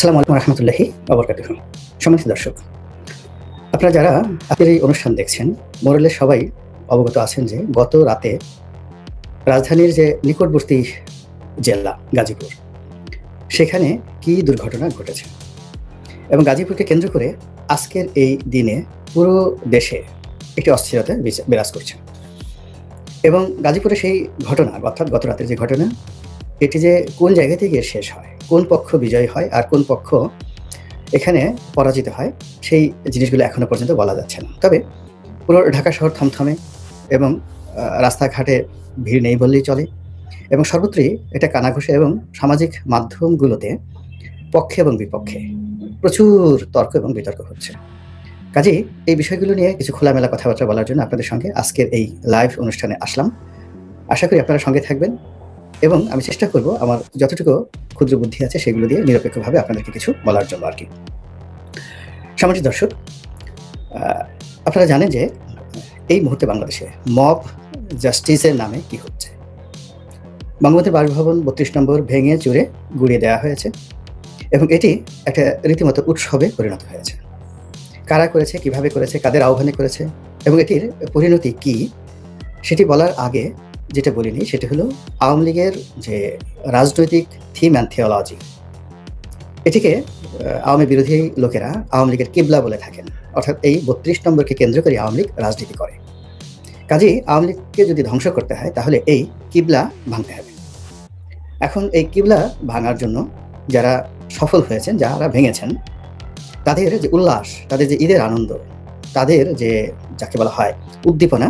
আসসালামু আলাইকুম রহমতুল্লাহি ওয়া সম্মানিত দর্শক, আপনারা যারা আজকের এই অনুষ্ঠান দেখছেন, মোরেলে সবাই অবগত আছেন যে গত রাতে রাজধানীর যে নিকটবর্তী জেলা গাজীপুর, সেখানে কি দুর্ঘটনা ঘটেছে এবং গাজীপুরকে কেন্দ্র করে আজকের এই দিনে পুরো দেশে একটি অস্থিরতা বিরাজ করছে। এবং গাজীপুরে সেই ঘটনা, অর্থাৎ গত রাতের যে ঘটনা, এটি যে কোন জায়গা থেকে শেষ হয়, কোন পক্ষ বিজয় হয় আর কোন পক্ষ এখানে পরাজিত হয়, সেই জিনিসগুলো এখনো পর্যন্ত বলা যাচ্ছে না। তবে পুরো ঢাকা শহর থমথমে এবং রাস্তাঘাটে ভিড় নেই বললেই চলে, এবং সর্বত্রই এটা কানাঘুষে এবং সামাজিক মাধ্যমগুলোতে পক্ষে এবং বিপক্ষে প্রচুর তর্ক এবং বিতর্ক হচ্ছে। কাজেই এই বিষয়গুলো নিয়ে কিছু খোলামেলা কথাবার্তা বলার জন্য আপনাদের সঙ্গে আজকের এই লাইভ অনুষ্ঠানে আসলাম। আশা করি আপনারা সঙ্গে থাকবেন এবং আমি চেষ্টা করব আমার যতটুকু ক্ষুদ্র বুদ্ধি আছে সেগুলো দিয়ে নিরপেক্ষভাবে আপনাদেরকে কিছু বলার জন্য আর কি। সম্মানিত দর্শক, আপনারা জানেন যে এই মুহূর্তে বাংলাদেশে মব জাস্টিসের নামে কি হচ্ছে। বঙ্গবন্ধু বাসভবন ৩২ নম্বর ভেঙে চুরে গুড়িয়ে দেওয়া হয়েছে এবং এটি একটা রীতিমতো উৎসবে পরিণত হয়েছে। কারা করেছে, কিভাবে করেছে, কাদের আহ্বানে করেছে এবং এটির পরিণতি কি, সেটি বলার আগে যেটা বলিনি সেটা হলো আওয়ামী লীগের যে রাজনৈতিক থিম অ্যান্ড থিওলজি, এটিকে আওয়ামী বিরোধী লোকেরা আওয়ামী লীগের কিবলা বলে থাকেন। অর্থাৎ এই ৩২ নম্বরকে কেন্দ্র করে আওয়ামী লীগ রাজনীতি করে। কাজেই আওয়ামী লীগকে যদি ধ্বংস করতে হয় তাহলে এই কিবলা ভাঙতে হবে। এখন এই কিবলা ভাঙার জন্য যারা সফল হয়েছেন, যারা ভেঙেছেন, তাদের যে উল্লাস, তাদের যে ঈদের আনন্দ, তাদের যে যাকে বলা হয় উদ্দীপনা,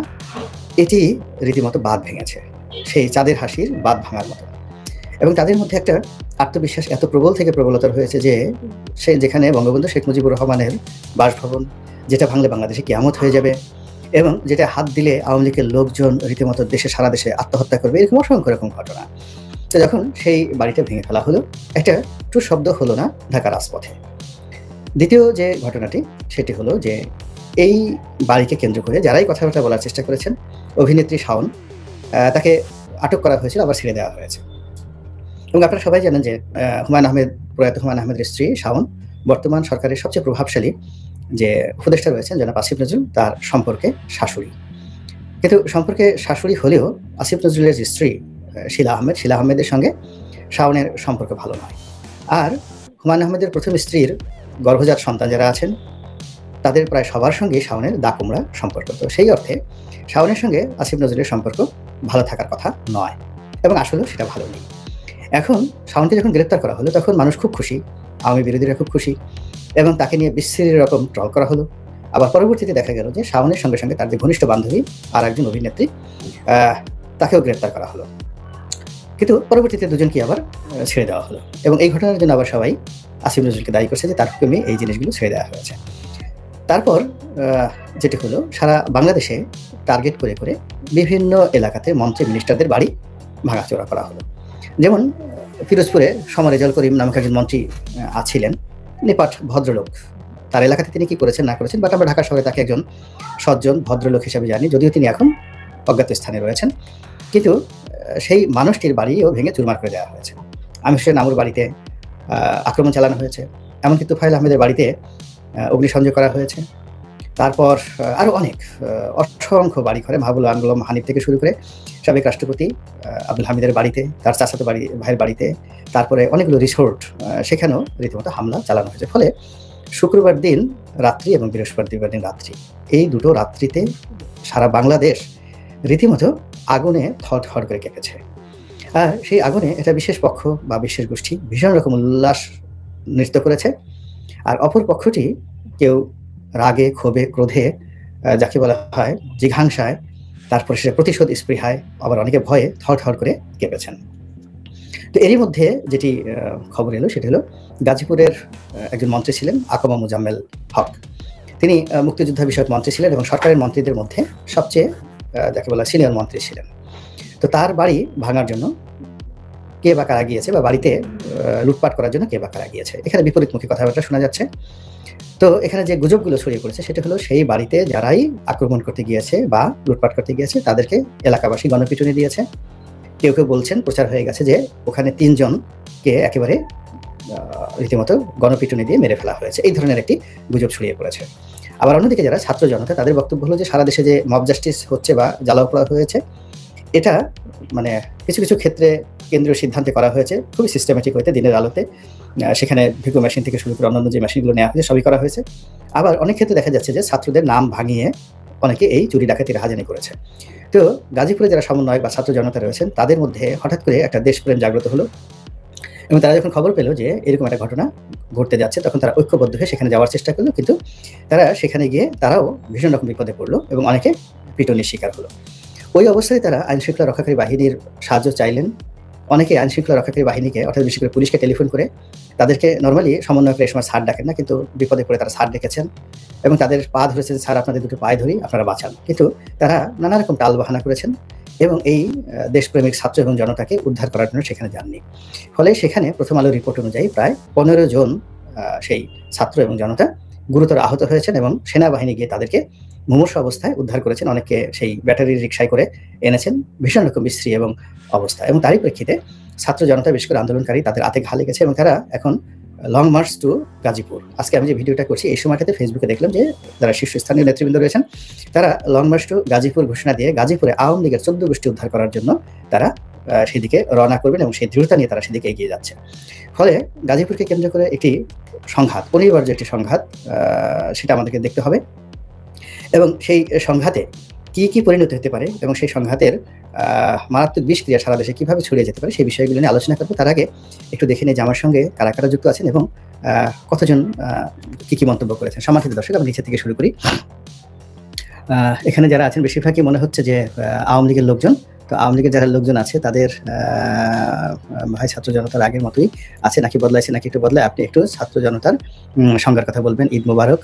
এটি রীতিমতো বাঁধ ভেঙেছে, সেই চাঁদের হাসির বাঁধ ভাঙার মতো। এবং তাদের মধ্যে একটা আত্মবিশ্বাস এত প্রবল থেকে প্রবলতর হয়েছে যে সে যেখানে বঙ্গবন্ধু শেখ মুজিবুর রহমানের বাসভবন, যেটা ভাঙলে বাংলাদেশে কিয়ামত হয়ে যাবে এবং যেটা হাত দিলে আওয়ামী লীগের লোকজন রীতিমতো দেশে সারা দেশে আত্মহত্যা করবে, এরকম অসংখ্য রকম ঘটনা। তো যখন সেই বাড়িটা ভেঙে ফেলা হলো, একটা টু শব্দ হলো না ঢাকা রাজপথে। দ্বিতীয় যে ঘটনাটি সেটি হলো যে এই বাড়িকে কেন্দ্র করে যারাই কথাবার্তা বলার চেষ্টা করেছেন, অভিনেত্রী শাওন, তাকে আটক করা হয়েছিল, আবার ছেড়ে দেওয়া হয়েছে। এবং আপনারা সবাই জানেন যে প্রয়াত হুমায়ুন আহমেদের স্ত্রী শাওন বর্তমান সরকারের সবচেয়ে প্রভাবশালী যে উপদেষ্টা রয়েছেন জনাব আসিফ নজরুল, তার সম্পর্কে শাশুড়ি। কিন্তু সম্পর্কে শাশুড়ি হলেও আসিফ নজরুলের যে স্ত্রী শিলা আহমেদের সঙ্গে শাওনের সম্পর্ক ভালো নয়। আর হুমায়ুন আহমেদের প্রথম স্ত্রীর গর্ভজাত সন্তান যারা আছেন তাদের প্রায় সবার সঙ্গে শাওনের দাকুমড়া সম্পর্ক। তো সেই অর্থে শাওনের সঙ্গে আসিফ নজরুলের সম্পর্ক ভালো থাকার কথা নয় এবং আসলেও সেটা ভালো নেই। এখন শাওনকে যখন গ্রেপ্তার করা হলো তখন মানুষ খুব খুশি, আওয়ামী বিরোধীরা খুব খুশি এবং তাকে নিয়ে বিশ্রী রকম ট্রল করা হলো। আবার পরবর্তীতে দেখা গেল যে শাওনের সঙ্গে সঙ্গে তার যে ঘনিষ্ঠ বান্ধবী আর একজন অভিনেত্রী, তাকেও গ্রেপ্তার করা হলো, কিন্তু পরবর্তীতে দুজনকে আবার ছেড়ে দেওয়া হলো। এবং এই ঘটনার জন্য আবার সবাই আসিফ নজরুলকে দায়ী করছে যে তার হুকুমে এই জিনিসগুলো ছেড়ে দেওয়া হয়েছে। তারপর যেটি হলো, সারা বাংলাদেশে টার্গেট করে করে বিভিন্ন এলাকাতে মন্ত্রী মিনিস্টারদের বাড়ি ভাঙাচোরা করা হলো। যেমন ফিরোজপুরে রেজাউল করিম নামক একজন মন্ত্রী ছিলেন, নিপাট ভদ্রলোক। তার এলাকাতে তিনি কি করেছেন না করেছেন, বাট আমরা ঢাকা শহরে তাকে একজন সজ্জন ভদ্রলোক হিসেবে জানি, যদিও তিনি এখন অজ্ঞাত স্থানে রয়েছেন। কিন্তু সেই মানুষটির বাড়িও ভেঙে চুরমার করে দেওয়া হয়েছে। আমির হোসেন আমুর বাড়িতে আক্রমণ চালানো হয়েছে, এমনকি তুফাইল আহমেদের বাড়িতে অগ্নিসংযোগ করা হয়েছে। তারপর আরও অনেক অসংখ্য বাড়ি ঘরে, মাহবুল আলম হানিফ থেকে শুরু করে সাবেক রাষ্ট্রপতি আব্দুল হামিদের বাড়িতে, তার চাচাতো ভাইয়ের বাড়িতে, তারপরে অনেকগুলো রিসোর্ট, সেখানেও রীতিমতো হামলা চালানো হয়েছে। ফলে শুক্রবার দিন রাত্রি এবং বৃহস্পতিবার দিন রাত্রি, এই দুটো রাত্রিতে সারা বাংলাদেশ রীতিমতো আগুনে থর করে কেঁপেছে। আর সেই আগুনে একটা বিশেষ পক্ষ বা বিশেষ গোষ্ঠী ভীষণ রকম উল্লাস নৃত্য করেছে, আর অপর পক্ষটি কেউ রাগে, ক্ষোভে, ক্রোধে, যাকে বলা হয় জিঘাংসায়, তারপরে সেটা প্রতিশোধ স্পৃহায়, আবার অনেকে ভয়ে থর করে কেঁপেছেন। তো এরই মধ্যে যেটি খবর এলো সেটা হলো গাজীপুরের একজন মন্ত্রী ছিলেন আকমা মুজাম্মেল হক। তিনি মুক্তিযোদ্ধা বিষয়ক মন্ত্রী ছিলেন এবং সরকারের মন্ত্রীদের মধ্যে সবচেয়ে যাকে বলা সিনিয়র মন্ত্রী ছিলেন। তো তার বাড়ি ভাঙার জন্য কে বা কারা গিয়েছে, বা বাড়িতে লুটপাট করার জন্য কে বা কারা গিয়েছে, এখানে বিপরীতমুখী কথাবার্তা শোনা যাচ্ছে। তো এখানে যে গুজবগুলো ছড়িয়ে পড়েছে সেটা হলো সেই বাড়িতে যারাই আক্রমণ করতে গিয়েছে বা লুটপাট করতে গিয়েছে তাদেরকে এলাকাবাসী গণপিটুনি দিয়েছে। কেউ কেউ বলছেন, প্রচার হয়ে গেছে যে ওখানে 3 জনকে একেবারে রীতিমতো গণপিটুনি দিয়ে মেরে ফেলা হয়েছে, এই ধরনের একটি গুজব ছড়িয়ে পড়েছে। আবার অন্যদিকে যারা ছাত্র জনতা, তাদের বক্তব্য হলো যে সারা দেশে যে মব জাস্টিস হচ্ছে বা জ্বালাও পোড়া হয়েছে, এটা মানে কিছু কিছু ক্ষেত্রে কেন্দ্রীয় সিদ্ধান্তে করা হয়েছে, খুবই সিস্টেমেটিক হইতে দিনের আলোতে। সেখানে ভিকো মেশিন থেকে শুরু করে অন্যান্য যে মেশিনগুলো নেওয়া হয়েছে সবই করা হয়েছে। আবার অনেক ক্ষেত্রে দেখা যাচ্ছে যে ছাত্রদের নাম ভাঙিয়ে অনেকে এই চুরি ডাকাতির রাহাজানি করেছে। তো গাজীপুরে যারা সমন্বয়ক বা ছাত্র জনতা রয়েছেন, তাদের মধ্যে হঠাৎ করে একটা দেশপ্রেম জাগ্রত হলো, এবং তারা যখন খবর পেল যে এরকম একটা ঘটনা ঘটতে যাচ্ছে, তখন তারা ঐক্যবদ্ধ হয়ে সেখানে যাওয়ার চেষ্টা করলো। কিন্তু তারা সেখানে গিয়ে তারাও ভীষণ রকম বিপদে পড়লো এবং অনেকে পিটুনির শিকার হলো। ওই অবস্থায় তারা আইনশৃঙ্খলা রক্ষাকারী বাহিনীর সাহায্য চাইলেন। অনেকে আইনশৃঙ্খলা রক্ষাকারী বাহিনীকে, অর্থাৎ বিশেষ করে পুলিশকে টেলিফোন করে, তাদেরকে নর্মালি সমন্বয়করা এই সময় স্যার ডাকেন না, কিন্তু বিপদে পড়ে তারা স্যার ডেকেছেন এবং তাদের পা ধরেছে যে স্যার আপনাদের দুটো পায়ে ধরি, আপনারা বাঁচান। কিন্তু তারা নানা রকম টাল বাহানা করেছেন এবং এই দেশপ্রেমিক ছাত্র এবং জনতাকে উদ্ধার করার জন্য সেখানে যাননি। ফলে সেখানে প্রথম আলো রিপোর্ট অনুযায়ী প্রায় 15 জন সেই ছাত্র এবং জনতা গুরুতর আহত হয়েছেন এবং সেনাবাহিনী গিয়ে তাদেরকে মুমূর্ষু অবস্থায় উদ্ধার করেছেন। অনেককে সেই ব্যাটারির রিকশায় করে এনেছেন, ভীষণ রকম বিশ্রী এবং অবস্থা। এবং তারই প্রেক্ষিতে ছাত্র জনতা, বিশেষ করে আন্দোলনকারী, তাদের হাতে ঘা লেগেছে এবং তারা এখন লং মার্চ টু গাজীপুর। আজকে আমি যে ভিডিওটা করছি এই সময়টাতে ফেসবুকে দেখলাম যে যারা শীর্ষস্থানীয় নেতৃবৃন্দ রয়েছেন, তারা লং মার্চ টু গাজীপুর ঘোষণা দিয়ে গাজীপুরে আওয়ামী লীগের 14 গোষ্ঠী উদ্ধার করার জন্য তারা সেদিকে রওনা করবেন এবং সেই দৃঢ়তা নিয়ে তারা সেদিকে এগিয়ে যাচ্ছে। ফলে গাজীপুরকে কেন্দ্র করে একটি সংঘাত, অনিবার্য একটি সংঘাত, সেটা আমাদেরকে দেখতে হবে। এবং সেই সংঘাতে কি কি পরিণতি হতে পারে এবং সেই সংঘাতের মারাত্মক বিষক্রিয়া সারা দেশে কিভাবে ছড়িয়ে যেতে পারে, সেই বিষয়গুলো নিয়ে আলোচনা করবো। তার আগে একটু দেখে নিই যে আমার সঙ্গে কারা কারা যুক্ত আছেন এবং কতজন কি কি মন্তব্য করেছেন। সম্মানিত দর্শক, আমি নিচে থেকে শুরু করি। এখানে যারা আছেন বেশিরভাগই মনে হচ্ছে যে আওয়ামী লীগের লোকজন। তো আওয়ামী লীগের যারা লোকজন আছে তাদের ভাই ছাত্র জনতার আগের মতোই আছে নাকি বদলাইছে নাকি একটু বদলায়, আপনি একটু ছাত্র জনতার সংজ্ঞার কথা বলবেন। ঈদ মোবারক।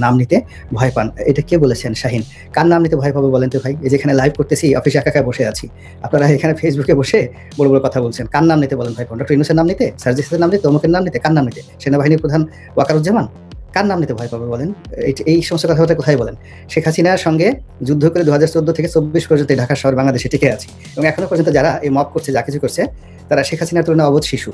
নাম নিতে ভয় পান, এটা কে বলেছেন? শাহিন। কার নাম নিতে ভয় পাবো বলেন তো ভাই? এই যেখানে লাইভ করতেছি, অফিসে একা একা বসে আছি, আপনারা এখানে ফেসবুকে বসে বড় বড় কথা বলছেন। কার নাম নিতে বলেন ভয় পান? ডক্টর ইউনূসের নাম নিতে, সার্জিসের নাম নিতে, অমুকের নাম নিতে? কার নাম নিতে? সেনাবাহিনীর প্রধান ওয়াকারুজ্জামান? কার নাম নিতে ভয় পাবে বলেন? এই সমস্ত কথাবার্তা কোথায় বলেন? শেখ হাসিনার সঙ্গে যুদ্ধ করে 2014 থেকে 24 পর্যন্ত ঢাকা শহর বাংলাদেশে টিকে আছে এবং এখনো পর্যন্ত যারা এই মব করছে, যা কিছু করছে, তারা শেখ হাসিনার তুলনায় অবোধ শিশু।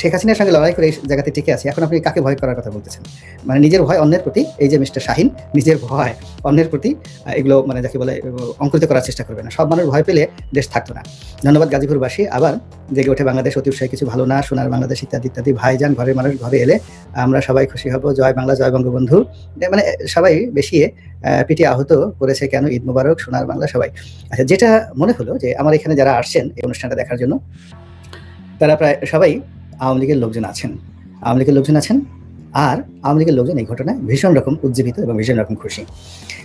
শেখ হাসিনার সঙ্গে লড়াই করে এই জায়গাতে টিকে আছে, এখন আপনি কাকে ভয় করার কথা বলতেছেন? মানে নিজের ভয় অন্যের প্রতি, এই যে মিস্টার শাহিন, নিজের ভয় অন্যের প্রতি, এগুলো মানে যাকে বলে অঙ্কুরিত করার চেষ্টা করবে না। সব মানুষ ভয় পেলে দেশ থাকতো না। ধন্যবাদ গাজীপুরবাসী। আবার জেগে ওঠে বাংলাদেশ, অতি উৎসাহী কিছু ভালো না, সোনার বাংলাদেশ ইত্যাদি ইত্যাদি। ভাইজান, ঘরের মানুষ ঘরে এলে আমরা সবাই খুশি হব। জয় বাংলা, জয় বঙ্গবন্ধু। মানে সবাই বেশি পিটিয়ে আহত করেছে কেন? ঈদ মোবারক, সোনার বাংলা সবাই। আচ্ছা, যেটা মনে হলো যে আমার এখানে যারা আসছেন এই অনুষ্ঠানটা দেখার জন্য, তারা প্রায় সবাই আওয়ামী লীগের লোকজন আছেন। আর আওয়ামী লীগের লোকজন এই ঘটনায় ভীষণ রকম উজ্জীবিত এবং ভীষণ রকম খুশি।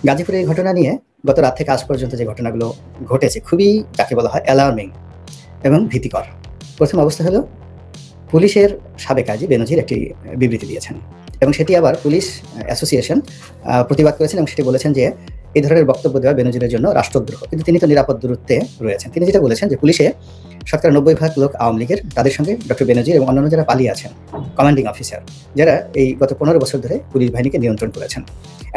গাজীপুরের এই ঘটনা নিয়ে গত রাত থেকে আজ পর্যন্ত যে ঘটনাগুলো ঘটেছে, খুবই যাকে বলা হয় অ্যালার্মিং এবং ভীতিকর। প্রথম অবস্থা হলো, পুলিশের সাবেক আইজি বেনজির একটি বিবৃতি দিয়েছেন এবং সেটি আবার পুলিশ অ্যাসোসিয়েশন প্রতিবাদ করেছেন এবং সেটি বলেছেন যে এই ধরনের বক্তব্য দেওয়া বেনজিরের জন্য রাষ্ট্রদ্রোহ। কিন্তু তিনি তো নিরাপদ দূরত্বে রয়েছেন। তিনি যেটা বলেছেন যে পুলিশে শতকরা 90% লোক আওয়ামী লীগের, তাদের সঙ্গে ডক্টর বেনজির এবং অন্যান্য যারা পালিয়ে আছেন, কমান্ডিং অফিসার, যারা এই গত 15 বছর ধরে পুলিশ বাহিনীকে নিয়ন্ত্রণ করেছেন।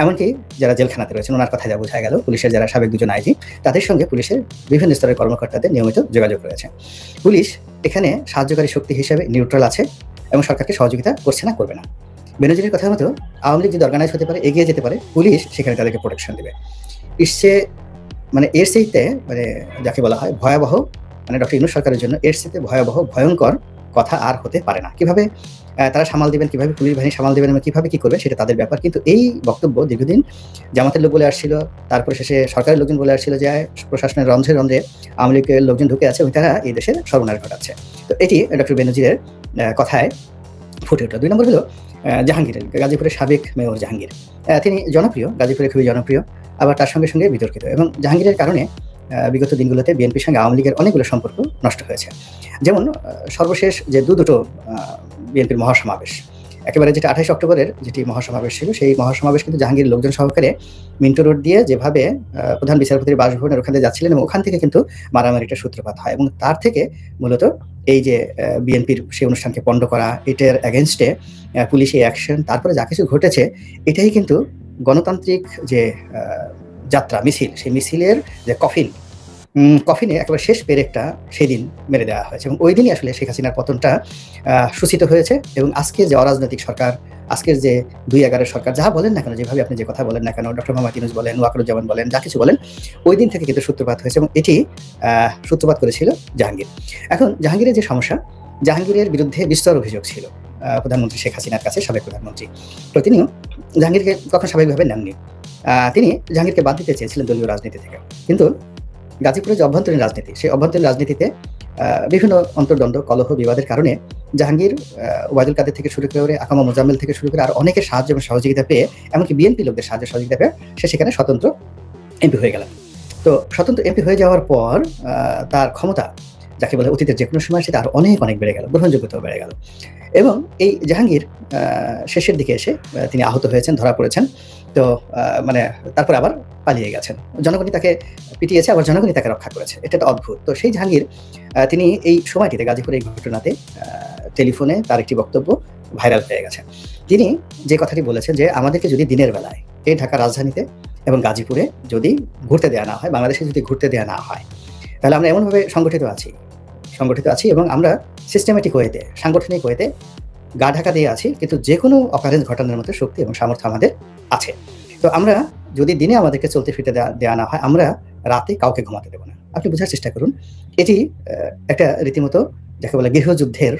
এমনকি যারা জেলখানাতে রয়েছেন, ওনার কথা যা বোঝা গেল, পুলিশের যারা সাবেক দুজন আইজি, তাদের সঙ্গে পুলিশের বিভিন্ন স্তরের কর্মকর্তাদের নিয়মিত যোগাযোগ রয়েছে। পুলিশ এখানে সাহায্যকারী শক্তি হিসেবে নিউট্রাল আছে এবং সরকারকে সহযোগিতা করছে না, করবে না। বেনজিরের কথা মতো আওয়ামী লীগ যদি অর্গানাইজ হতে পারে, এগিয়ে যেতে পারে, পুলিশ সেখানে তাদেরকে প্রোটেকশন দেবে। এর চাইতে মানে যাকে বলা হয় ভয়াবহ, মানে ডক্টর ইউনূস সরকারের জন্য এর চাইতে ভয়াবহ, ভয়ঙ্কর কথা আর হতে পারে না। কিভাবে তারা সামাল দিবেন, কিভাবে পুলিশ বাহিনী সামাল দিবেন এবং কিভাবে কি করবে সেটা তাদের ব্যাপার। কিন্তু এই বক্তব্য দীর্ঘদিন জামাতের লোক বলে আসছিল, তারপরে শেষে সরকারের লোকজন বলে আসছিল যে প্রশাসনের রন্ধ্রে রন্ধ্রে আওয়ামী লীগের লোকজন ঢুকে আছে এবং তারা এই দেশের সর্বনাশ ঘটাচ্ছে। তো এটি ডক্টর বেনজিরের কথায় ফুটে উঠল। 2 নম্বর হলো জাহাঙ্গীরের, গাজীপুরের সাবেক মেয়র জাহাঙ্গীর। তিনি জনপ্রিয়, গাজীপুরে খুবই জনপ্রিয়, আবার তার সঙ্গে সঙ্গে বিতর্কিত। এবং জাহাঙ্গীরের কারণে বিগত দিনগুলোতে বিএনপির সঙ্গে আওয়ামী লীগের অনেকগুলো সম্পর্ক নষ্ট হয়েছে। যেমন সর্বশেষ যে দুটো বিএনপির মহাসমাবেশ, একেবারে যেটা 28 অক্টোবরের যেটি মহাসমাবেশ ছিল, সেই মহাসমাবেশ কিন্তু জাহাঙ্গীর লোকজন সহকারে মিন্টো রোড দিয়ে যেভাবে প্রধান বিচারপতির বাসভবনের ওখানে যাচ্ছিলেন এবং ওখান থেকে কিন্তু মারামারিটা সূত্রপাত হয় এবং তার থেকে মূলত এই যে বিএনপির সেই অনুষ্ঠানকে পণ্ড করা, এটার এগেনস্টে পুলিশি অ্যাকশন, তারপরে যা কিছু ঘটেছে, এটাই কিন্তু গণতান্ত্রিক যে যাত্রা মিছিল, সেই মিছিলের যে কফিন, কফিনে একেবারে শেষ পেরেকটা সেদিন মেরে দেওয়া হয়েছে এবং ওই দিনই আসলে শেখ হাসিনার পতনটা সূচিত হয়েছে। এবং আজকের যে অরাজনৈতিক সরকার, আজকের যে ২-১১ সরকার, যাহা বলেন না কেন, যেভাবে আপনি যে কথা বলেন না কেন, ডক্টর মোহাম্মদ ইউনূস বলেন, ওয়াকারুজ্জামান বলেন, যা কিছু বলেন, ওই দিন থেকে কিন্তু সূত্রপাত হয়েছে এবং এটি সূত্রপাত করেছিল জাহাঙ্গীর। এখন জাহাঙ্গীরের যে সমস্যা, জাহাঙ্গীরের বিরুদ্ধে বিস্তর অভিযোগ ছিল প্রধানমন্ত্রী শেখ হাসিনার কাছে, সাবেক প্রধানমন্ত্রী। তো তিনিও জাহাঙ্গীরকে কখনো স্বাভাবিকভাবে নেননি। তিনি জাহাঙ্গীরকে বাদ দিতে চেয়েছিলেন দলীয় রাজনীতি থেকে। কিন্তু গাজীপুরের যে অভ্যন্তরীণ রাজনীতি, সেই অভ্যন্তরীণ রাজনীতিতে বিভিন্ন অন্তর্দ্বন্দ্ব, কলহ, বিবাদের কারণে জাহাঙ্গীর ওবায়দুল কাদের থেকে শুরু করে আকামা মোজাম্মেল থেকে শুরু করে আর অনেকের সাহায্য এবং সহযোগিতা পেয়ে, এমনকি বিএনপি লোকদের সাহায্য সহযোগিতা পেয়ে সে সেখানে স্বতন্ত্র এমপি হয়ে গেলেন। তো স্বতন্ত্র এমপি হয়ে যাওয়ার পর তার ক্ষমতা, যাকে বলে অতীতের যে কোনো সময়, সেটা আরো অনেক অনেক বেড়ে গেল, গ্রহণযোগ্যতাও বেড়ে গেল। এবং এই জাহাঙ্গীর শেষের দিকে এসে তিনি আহত হয়েছেন, ধরা পড়েছেন। তো মানে তারপর আবার পালিয়ে গেছেন। জনগণই তাকে পিটিয়েছে, আবার জনগণই তাকে রক্ষা করেছে। এটা একটা অদ্ভুত। তো সেই জাহাঙ্গীর তিনি এই সময়টিতে গাজীপুরের এই ঘটনাতে টেলিফোনে তার একটি বক্তব্য ভাইরাল হয়ে গেছে। তিনি যে কথাটি বলেছেন যে, আমাদেরকে যদি দিনের বেলায় এই ঢাকা রাজধানীতে এবং গাজীপুরে যদি ঘুরতে দেওয়া না হয়, বাংলাদেশে যদি ঘুরতে দেওয়া না হয়, তাহলে আমরা এমনভাবে সংগঠিত আছি এবং আমরা সিস্টেমেটিক ওয়েতে, সাংগঠনিক ওয়েতে গা ঢাকা দিয়ে আছি, কিন্তু যে কোনো অকারেন্স ঘটানোর মতো শক্তি এবং সামর্থ্য আমাদের আছে। তো আমরা যদি দিনে আমাদেরকে চলতে ফিরতে দেওয়া না হয়, আমরা রাতে কাউকে ঘুমাতে দেব না। আপনি বোঝার চেষ্টা করুন, এটি একটা রীতিমতো যাকে বলে গৃহযুদ্ধের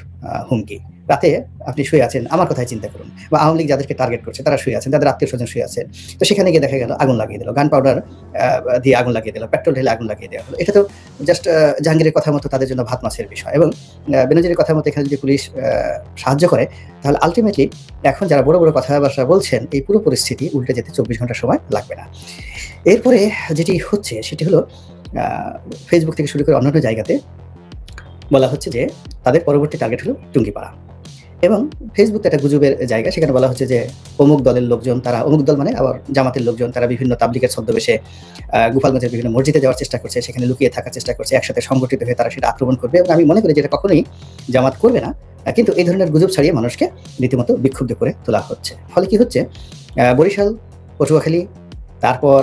হুমকি। রাতে আপনি শুয়ে আছেন, আমার কথাই চিন্তা করুন, বা আওয়ামী লীগ যাদেরকে টার্গেট করছে তারা শুয়ে আছেন, তাদের আত্মীয় স্বজন শুয়ে আছেন। তো সেখানে গিয়ে দেখা গেল আগুন লাগিয়ে দিল, গান পাউডার দিয়ে আগুন লাগিয়ে দিল, পেট্রোল ঢেলে আগুন লাগিয়ে দেওয়া হলো। এটা তো জাস্ট জাহাঙ্গীরের কথা মতো তাদের জন্য ভাত মাছের বিষয়। এবং বেনজিরের কথা মতো এখানে যদি পুলিশ সাহায্য করে, তাহলে আলটিমেটলি এখন যারা বড় বড় কথাবার্তা বলছেন, এই পুরো পরিস্থিতি উল্টে যেতে 24 ঘন্টা সময় লাগবে না। এরপরে যেটি হচ্ছে সেটি হলো, ফেসবুক থেকে শুরু করে অন্যান্য জায়গাতে বলা হচ্ছে যে তাদের পরবর্তী টার্গেট হলো টুঙ্গিপাড়া। এবং ফেসবুক একটা গুজবের জায়গা, সেখানে বলা হচ্ছে যে অমুক দলের লোকজন, তারা অমুক দল মানে আবার জামাতের লোকজন, তারা বিভিন্ন তাবলিগের ছদ্মবেশে গোপালগঞ্জের বিভিন্ন মসজিদে যাওয়ার চেষ্টা করছে, সেখানে লুকিয়ে থাকার চেষ্টা করছে, একসাথে সংগঠিত হয়ে তারা সেটা আক্রমণ করবে। এবং আমি মনে করি যে এটা কখনোই জামাত করবে না, কিন্তু এই ধরনের গুজব ছড়িয়ে মানুষকে রীতিমতো বিক্ষুব্ধ করে তোলা হচ্ছে। ফলে কি হচ্ছে, বরিশাল, পটুয়াখালী, তারপর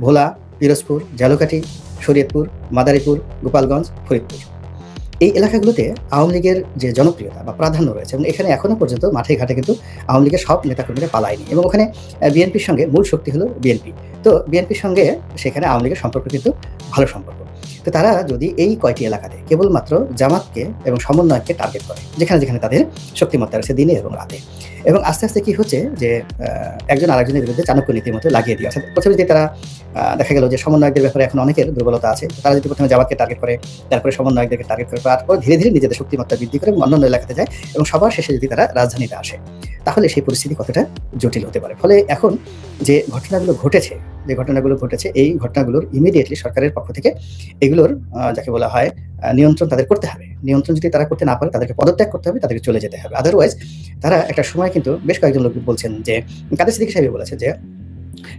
ভোলা, পিরোজপুর, ঝালকাঠি, শরীয়তপুর, মাদারীপুর, গোপালগঞ্জ, ফরিদপুর, এই এলাকাগুলোতে আওয়ামী লীগের যে জনপ্রিয়তা বা প্রাধান্য রয়েছে, এবং এখানে এখনো পর্যন্ত মাঠে ঘাটে কিন্তু আওয়ামী লীগের সব নেতাকর্মীরা পালায়নি। এবং ওখানে বিএনপির সঙ্গে মূল শক্তি হলো বিএনপি। তো বিএনপির সঙ্গে সেখানে আওয়ামী লীগের সম্পর্ক কিন্তু ভালো সম্পর্ক। তো তারা যদি এই কয়টি এলাকাতে কেবলমাত্র জামাতকে এবং সমন্বয়ককে টার্গেট করে, যেখানে যেখানে তাদের শক্তিমত্তা রয়েছে দিনে এবং রাতে, এবং আস্তে আস্তে কি হচ্ছে যে একজন আরেকজনের বিরুদ্ধে চাণক্য নীতির মতো লাগিয়ে দিয়ে, অর্থাৎ প্রথমে যদি তারা দেখা গেল যে সমন্বয়কদের ব্যাপারে এখন অনেকের দুর্বলতা আছে, তারা যদি প্রথমে জামাতকে টার্গেট করে, তারপরে সমন্বয়কদেরকে টার্গেট করে, তারপর ধীরে ধীরে নিজেদের শক্তিমত্তা বৃদ্ধি করে অন্যান্য এলাকাতে যায়, এবং সবার শেষে যদি তারা রাজধানীতে আসে, তাহলে সেই পরিস্থিতি কতটা জটিল হতে পারে। ফলে এখন যে ঘটনাগুলো ঘটেছে, এই ঘটনাগুলোর ইমিডিয়েটলি সরকারের পক্ষ থেকে এগুলোর যাকে বলা হয় নিয়ন্ত্রণ তাদের করতে হবে। নিয়ন্ত্রণ যদি তারা করতে না পারে, তাদেরকে পদত্যাগ করতে হবে, তাদেরকে চলে যেতে হবে। আদারওয়াইজ তারা একটা সময়, কিন্তু বেশ কয়েকজন লোক বলছেন যে, কাদের সিদ্দিকী সাহেব বলেছেন যে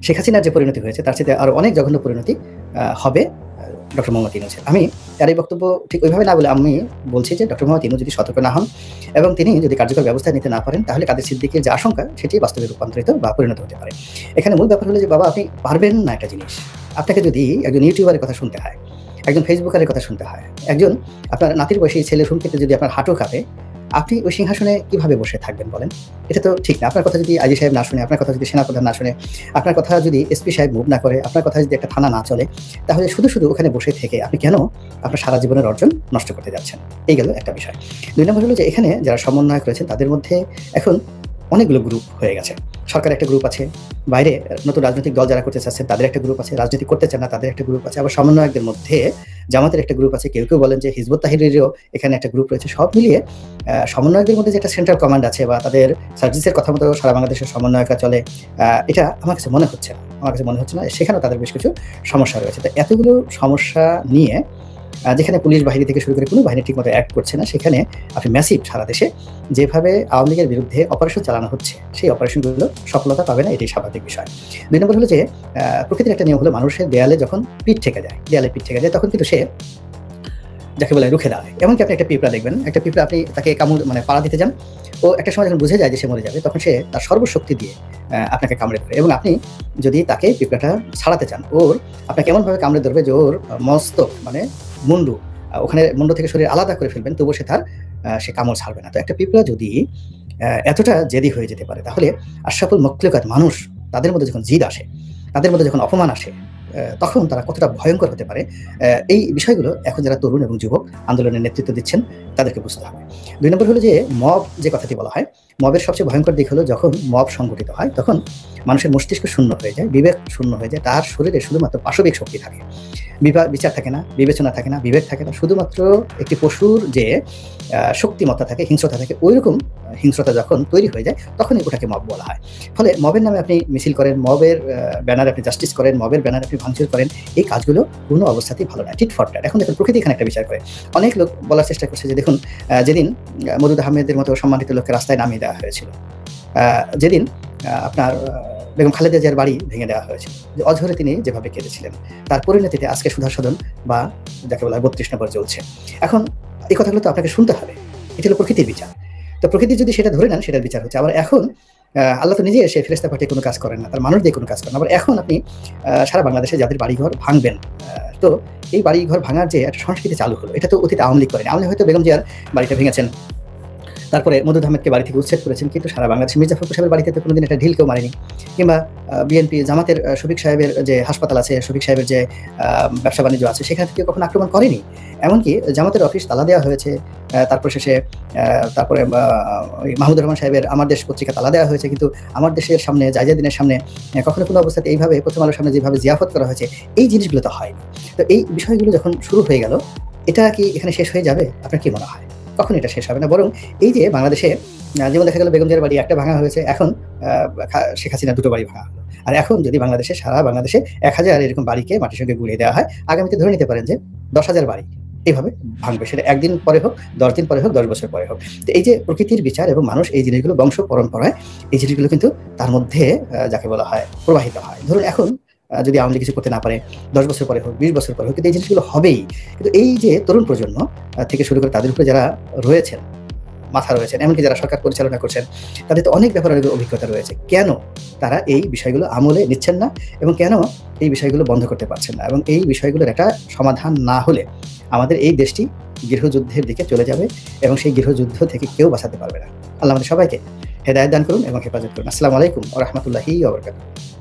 শেখ হাসিনার যে পরিণতি হয়েছে তার চেয়ে আরো অনেক জঘন্য পরিণতি হবে ডক্টর মোহাম্মদ ইউনূসের। আমি তার এই বক্তব্য ঠিক ওইভাবে না বলে আমি বলছি যে ডক্টর মোহাম্মদ ইউনূস যদি সতর্ক না হন এবং তিনি যদি কার্যকর ব্যবস্থা নিতে না পারেন, তাহলে কাদের সিদ্দিকীর যে আশঙ্কা সেটি বাস্তবে রূপান্তরিত বা পরিণত হতে পারে। এখানে মূল ব্যাপার হলো যে, বাবা আপনি পারবেন না একটা জিনিস। আপনাকে যদি একজন ইউটিউবারের কথা শুনতে হয়, একজন ফেসবুকারের কথা শুনতে হয়, একজন আপনার নাতির বয়সী ছেলের হুমকিতে যদি আপনার হাঁটু কাঁপে, আপনি ওই সিংহাসনে কিভাবে বসে থাকবেন বলেন? এটা তো ঠিক না। আপনার কথা যদি আইজি সাহেব না শুনে, আপনার কথা যদি সেনাপ্রধান না শুনে, আপনার কথা যদি এসপি সাহেব মুভ না করে, আপনার কথা যদি একটা থানা না চলে, তাহলে শুধু শুধু ওখানে বসে থেকে আপনি কেন আপনার সারা জীবনের অর্জন নষ্ট করতে যাচ্ছেন? এই গেল একটা বিষয়। 2 নম্বর হলো যে, এখানে যারা সমন্বয়ক রয়েছেন তাদের মধ্যে এখন অনেকগুলো গ্রুপ হয়ে গেছে। সরকার একটা গ্রুপ আছে, বাইরে নতুন রাজনৈতিক দল যারা করতে চাচ্ছেন তাদের একটা গ্রুপ আছে, রাজনীতি করতে চান না তাদের একটা গ্রুপ আছে, আবার সমন্বয়কদের মধ্যে জামাতের একটা গ্রুপ আছে, কেউ কেউ বলেন যে হিজবুত তাহরিরেরও এখানে একটা গ্রুপ রয়েছে। সব মিলিয়ে সমন্বয়কদের মধ্যে যে একটা সেন্ট্রাল কমান্ড আছে, বা তাদের সার্ভিসের কথা মতো সারা বাংলাদেশের সমন্বয়করা চলে, এটা আমার কাছে মনে হচ্ছে না। সেখানেও তাদের বেশ কিছু সমস্যা রয়েছে। তো এতগুলো সমস্যা নিয়ে যেখানে পুলিশ বাহিনী থেকে শুরু করে কোনো বাহিনী ঠিকমতো অ্যাক্ট করছে না, সেখানে আপনি ম্যাসিভ সারা দেশে যেভাবে আওয়ামী লীগের বিরুদ্ধে অপারেশন চালানো হচ্ছে, সেই অপারেশনগুলো সফলতা পাবে না, এটাই স্বাভাবিক বিষয়। 2 নম্বর হলো যে, প্রকৃতির একটা নিয়ম হলো, মানুষের দেয়ালে যখন পিঠ ঠেকে যায়, তখন কিন্তু সে যাকে বলে রুখে দাঁড়ায়। এমনকি আপনি একটা পিঁপড়া দেখবেন, একটা পিঁপড়া আপনি তাকে কামড় মানে পাড়া দিতে যান, ও একটা সময় যখন বুঝে যায় যে সে মরে যাবে, তখন সে তার সর্বশক্তি দিয়ে আপনাকে কামড়ে ধরে, এবং আপনি যদি তাকে পিঁপড়াটা ছাড়াতে চান, আপনাকে এমনভাবে কামড়ে ধরবে যে ওর মস্তক মানে মুন্ডু, ওখানে মুন্ডু থেকে শরীর আলাদা করে ফেলবেন, তবুও সে কামড় ছাড়বে না। তো একটা পিঁপড়া যদি এতটা জেদি হয়ে যেতে পারে, তাহলে আশরাফুল মখলুকাত মানুষ, তাদের মধ্যে যখন জিদ আসে, তাদের মধ্যে যখন অপমান আসে, তখন তারা কতটা ভয়ঙ্কর হতে পারে, এই বিষয়গুলো এখন যারা তরুণ এবং যুবক আন্দোলনের নেতৃত্ব দিচ্ছেন তাদেরকে বুঝতে হবে। ২ নম্বর হলো যে মব যে কথাটি বলা হয়, মবের সবচেয়ে ভয়ঙ্কর দিক হলো যখন মব সংগঠিত হয়, তখন মানুষের মস্তিষ্ক শূন্য হয়ে যায়, বিবেক শূন্য হয়ে যায়, তার শরীরে শুধুমাত্র পাশবিক শক্তি থাকে, বিচার থাকে না, বিবেচনা থাকে না, বিবেক থাকে না, শুধুমাত্র একটি পশুর যে শক্তিমত্তা থাকে, হিংস্রতা থাকে, ওইরকম হিংস্রতা যখন তৈরি হয়ে যায়, তখনই ওটাকে মব বলা হয়। ফলে মবের নামে আপনি মিছিল করেন, মবের ব্যানারে আপনি জাস্টিস করেন, মবের ব্যানারে আপনি ভাঙচুর করেন, এই কাজগুলো কোনো অবস্থাতেই ভালো না, টিট ফর ট্যাট। এখন দেখুন প্রকৃতি এখানে একটা বিচার করে। অনেক লোক বলার চেষ্টা করছে যে দেখুন, যেদিন মওদুদ আহমেদের মতো সম্মানিত লোককে রাস্তায় নামিয়ে দেওয়া হয়েছিল, যেদিন আপনার বেগম খালেদা জিয়ার বাড়ি ভেঙে দেওয়া হয়েছিল, যে অঝরে তিনি যেভাবে কেঁদেছিলেন, তার পরিণতিতে আজকে সুধা সদন বা যাকে বলা হয় ৩২ নম্বর জ্বলছে। এখন এই কথাগুলো তো আপনাকে শুনতে হবে, এটা হলো প্রকৃতির বিচার। তো প্রকৃতি যদি সেটা ধরে নেন, সেটার বিচার হচ্ছে। আবার এখন আল্লাহ তো নিজে এসে ফেরেশতা পাঠিয়ে কোনো কাজ করেন না, তার মানুষ দিয়ে কোনো কাজ করেন না। আবার এখন আপনি সারা বাংলাদেশে যাদের বাড়িঘর ভাঙবেন, তো এই বাড়িঘর ভাঙার যে একটা সংস্কৃতি চালু হলো, এটা তো অতীতে আওয়ামী লীগ করেনি। আওয়ামী লীগ হয়তো বেগম জিয়ার বাড়িটা ভেঙেছেন, তারপরে মওদুদ আহমেদকে বাড়ি থেকে উচ্ছেদ করেছেন, কিন্তু সারা বাংলাদেশে মির্জা ফখরুল সাহেবের বাড়িতে তো কোনোদিন একটা ঢিল কেউ মারেনি। কিংবা বিএনপি জামাতের শফিক সাহেবের যে হাসপাতাল আছে, শফিক সাহেবের যে ব্যবসা বাণিজ্য আছে, সেখান থেকে কখনো আক্রমণ করেনি। এমনকি জামাতের অফিস তালা দেওয়া হয়েছে, তারপর শেষে তারপরে ওই মাহমুদুর রহমান সাহেবের আমার দেশ পত্রিকা তালা দেওয়া হয়েছে, কিন্তু আমার দেশের সামনে জায়জাদিনের সামনে কখনো কোনো অবস্থাতে এইভাবে প্রথম আলোর সামনে যেভাবে জিয়াফত করা হয়েছে, এই জিনিসগুলো তো হয়নি। তো এই বিষয়গুলো যখন শুরু হয়ে গেল, এটা কি এখানে শেষ হয়ে যাবে? আপনার কি মনে হয়? কখন এটা শেষ হবে না, বরং এই যে বাংলাদেশে যেমন দেখা গেল বেগম জিয়ার বাড়ি একটা ভাঙা হয়েছে, এখন শেখ হাসিনা 2টো বাড়ি ভাঙা হলো। আর এখন যদি বাংলাদেশে সারা বাংলাদেশে 1000 এরকম বাড়িকে মাটির সঙ্গে গুঁড়িয়ে দেওয়া হয়, আগামীতে ধরে নিতে পারেন যে 10,000 বাড়ি এইভাবে ভাঙবে। সেটা 1 দিন পরে হোক, 10 দিন পরে হোক, 10 বছর পরে হোক। তো এই যে প্রকৃতির বিচার এবং মানুষ এই জিনিসগুলো বংশ পরম্পরায়, এই জিনিসগুলো কিন্তু তার মধ্যে যাকে বলা হয় প্রবাহিত হয়। ধরুন এখন যদি আওয়ামী লীগ কিছু করতে না পারে, 10 বছর পরে হোক, 20 বছর পরে হোক, কিন্তু এই জিনিসগুলো হবেই। কিন্তু এই যে তরুণ প্রজন্ম থেকে শুরু করে তাদের উপরে যারা রয়েছেন, মাথা রয়েছেন, এমনকি যারা সরকার পরিচালনা করছেন, তাদের তো অনেক ব্যাপারে অভিজ্ঞতা রয়েছে। কেন তারা এই বিষয়গুলো আমলে নিচ্ছেন না, এবং কেন এই বিষয়গুলো বন্ধ করতে পারছেন না? এবং এই বিষয়গুলোর একটা সমাধান না হলে আমাদের এই দেশটি গৃহযুদ্ধের দিকে চলে যাবে, এবং সেই গৃহযুদ্ধ থেকে কেউ বাঁচাতে পারবে না। আল্লাহ আমাদের সবাইকে হেদায়েত দান করুন এবং হেফাজত করুন। আসসালামু আলাইকুম ওয়া রাহমাতুল্লাহি ওয়া বারাকাতুহু।